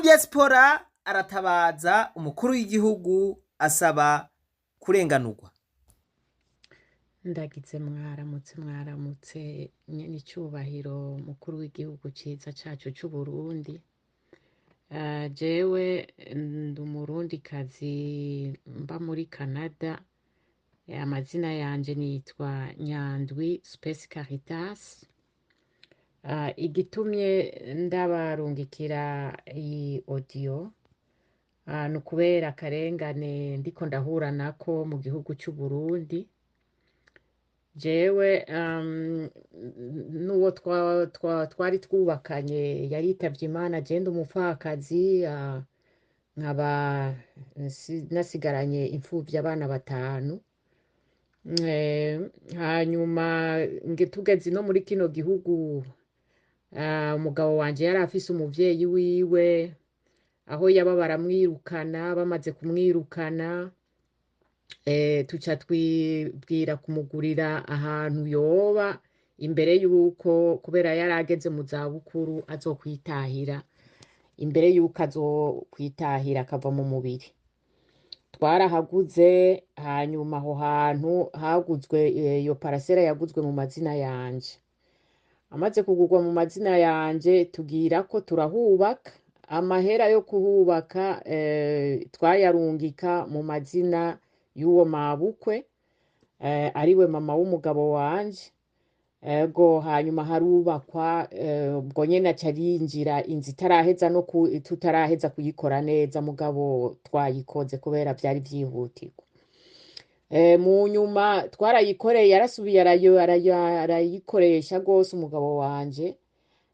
umudiaspora aratabaza umukuru w'igihugu asaba kurenganurwa. Ndagize mwaramutse nyene icubahiro mukuru w'igihugu ciza cacu c'Uburundi. Jewe ndi umurundikazi mba muri Canada. Amazina yanje nitwa Nyandwi Space Caritas. Igitumye ndabarungikira iyi audio ni ukubera akarengane ndiko ndahura nako mu gihugu c'Uburundi. Jewe n'uwo twari twubakanye yaritavye Imana, je ndi umupfakazi, nkaba nasigaranye impfuvyi abana 5. Hanyuma tugeze no muri kino gihugu, umugabo wanje yari afise umuvyeyi wiwe, aho yaba baramwirukana, bamaze kumwirukana tuca twibwira kumugurira ahantu yoba imbere yuko, kubera yari ageze mu zabukuru, azokwitahira imbere yuko azokwitahira akava mu mubiri. Twarahaguze, hanyuma aho hantu haguzwe, iyo parasera yaguzwe mu mazina yanje. Amaze kugurwa mu mazina yanje tugira ko turahubaka. Amahera yo kuhubaka twayarungika mu mazina y'uwo mabukwe, ariwe mama w'umugabo wanje. Ego hanyuma harubakwa, ubwo nyene aca arinjira, inzu itaraheza tutaraheza kuyikora neza, mugabo twayikoze kubera vyari vyihutirwa. Mu nyuma twarayikoreye, yarasubiye arayikoresha gose umugabo wanje.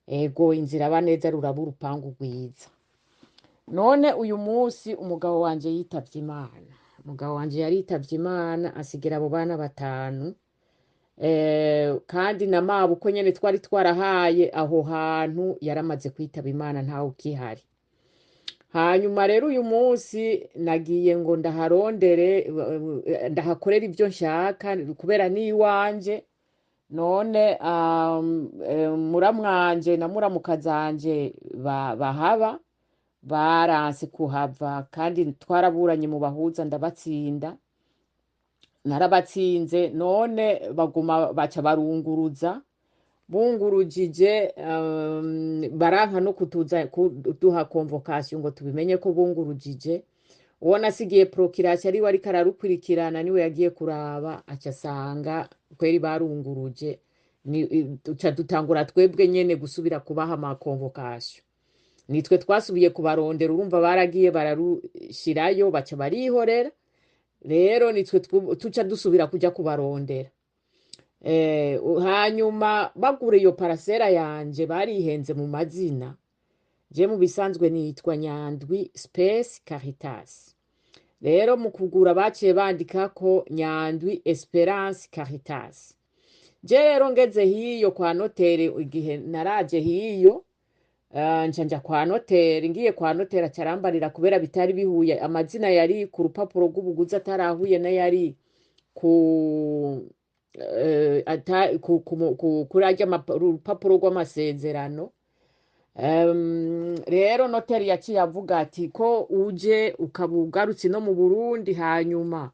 Ego inzu iraba neza, ruraba urupangu rwiza. None uyu musi umugabo wanje yitavye Imana. Umugabo wanje yaritavye Imana, asigira abo bana 5. Kandi na mabukwe nyene twari twarahaye aho hantu yaramaze kwitaba Imana, ntawe ukihari. Hanyuma rero uyu musi nagiye ngo ndaharondere, ndahakorera ivyo nshaka kubera ni iwanje. None muramwanje na muramukazanje bahaba baranse kuhava, kandi twaraburanye mu bahuza ndabatsinda, narabatsinze. None baguma baca barunguruza, bungurujije, baranka no kuduha convocation ngo tubimenye ko bungurujije. Uwo nasigiye procurateur ari wari kararukurikirana niwe yagiye kuraba, aca asanga kweri barunguruje. Tuca dutangura twebwe nyene gusubira kubaha ama convocation. Nitwe twasubiye kubarondera, urumva baragiye bararushirayo baca barihorera. Rero nitwe tuca dusubira kuja kubarondera. Hanyuma bagura iyo parasera yanje barihenze mu mazina. Je mu bisanzwe nitwa Nyandwi Space Caritas. Rero mu kugura baciye bandikako Nyandwi Esperance Caritas. Je rero ngeze hiyo kwa notere, igihe naraje hiyo, nja kwa notere. Ngiye kwa notere acarambarira kubera bitari bihuye, amazina yari ku rupapuro rw'ubuguzi atarahuye na yari kuri arya urupapuro rw'amasezerano. Rero noteri yaciye avuga ati ko uje ukabugarutse no mu Burundi, hanyuma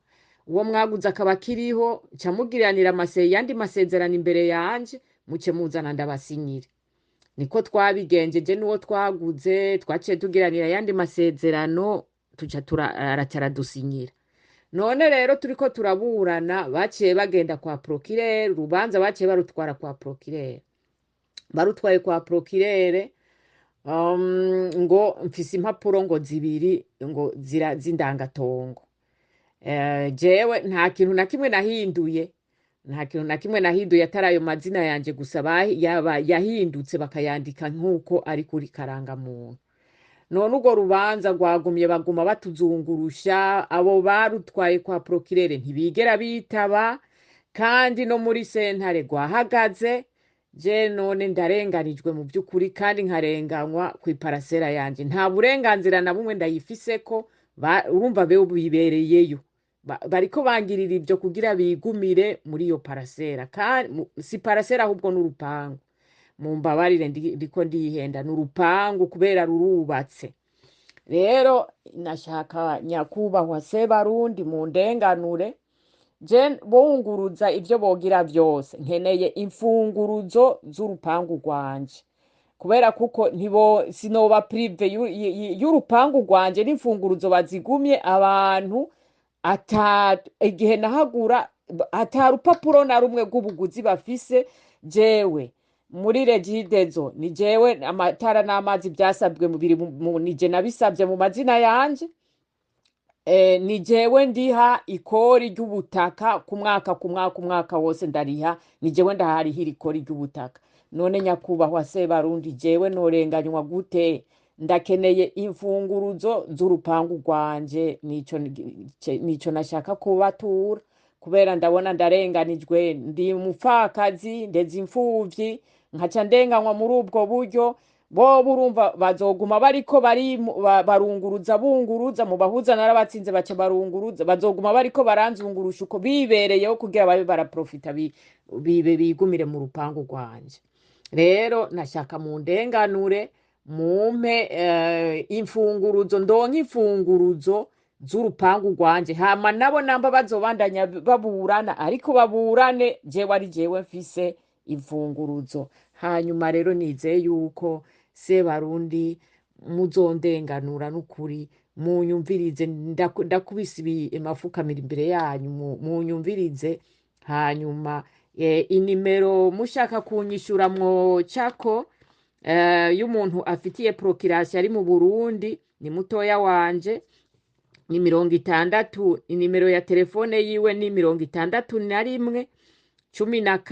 uwo mwaguze akaba kiriho, camugiriranira yandi masezerano imbere yanje, muce muzana ndabasinyire. Niko twabigenjeje, n'uwo twaguze twaciye tugiranira yandi masezerano, tuca aradusinyira. None rero turiko turaburana, baciye bagenda kwa procureur, urubanza baciye barutwara kwa procureur. Barutwaye kwa procureur, ngo mfise impapuro ngo 2 ngo zindangatongo. Jewe nta kintu na kimwe nahinduye, atarayo mazina yanje gusa yahindutse bakayandika nkuko ari kuri karangamuntu. None urwo rubanza rwagumye baguma batuzungurusha. Abo barutwaye kwa procureur ntibigera bitaba, kandi no muri sentare rwahagaze. Je none ndarenganijwe mu by'ukuri, kandi nkarenganywa ku parasera yanje. Nta burenganzira na bumwe ndayifiseko, urumva beho bibereyeyo. Bariko bangirira ivyo kugira bigumire muri iyo parasera, kandi si parasera ahubwo n'urupangu. Mumbabarire ndiko ndihenda, n'urupangu kubera rurubatse. rero nashaka nyakubahwa Sebarundi mu ndenganure je bunguruza ivyo bogira vyose nkeneye imfunguruzo z'urupangu rwanje kubera kuko sinoba prive y'urupangu rwanje n'imfunguruzo bazigumye abantu igihe nahagura ata rupapuro na rumwe rw'ubuguzi bafise jewe muri Regidezo ni jewe amatara n'amazi byasabwe nije nabisabye mu mazina yanje ni jewe ndiha ikori ry'ubutaka ku mwaka wose ndariha ni jewe ndaharihira ikori ry'ubutaka none nyakubahwa Sebarundi jewe norenganywa gute ndakeneye imfunguruzo z'urupangu rwanje nico nashaka kubatura kubera ndabona ndarenganijwe ndi umupfakazi ndeze imfuvyi nkaca ndenganywa muri ubwo buryo bo burumva bazoguma bariko barunguruza bunguruza mu bahuza narabatsinze baca barunguruza bazoguma bariko baranzungurusha uko bibereyeho kugira babe baraprofita bigumire mu rupangu rwanje rero nashaka mu ndenganure mumpe imfunguruzo ndonke imfunguruzo z'urupangu rwanje hama nabo namba bazobandanya baburana ariko baburane jewe ari jewe mfise imfunguruzo hanyuma rero nizeye yuko Sebarundi muzondenganura n'ukuri munyumvirize ndakubise amafukamira imbere yanyu munyumvirize hanyuma inimero mushaka kunyishura cako y'umuntu afitiye procuration ari mu Burundi ni mutoya wanje ni 60 inimero ya telefone yiwe ni 61 14 39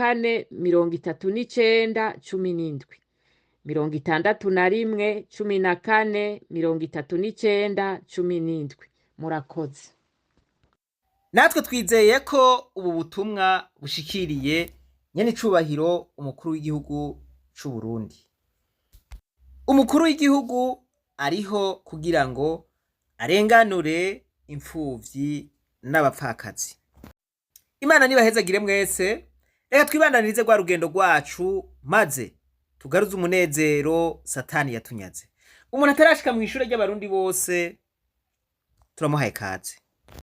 17 61 14 39 17 murakoze. Natwe twizeye ko ubu butumwa bushikiriye nyenicubahiro umukuru w'igihugu c'u Burundi. Umukuru w'igihugu ariho kugira ngo arenganure imfuvyi n'abapfakazi. Imana nibahezagire mwese, reka twibandanirize rwa rugendo rwacu maze tugaruze umunezero Satani yatunyaze. Umuntu atarashika mu ishure ry'abarundi bose turamuhaye kaze.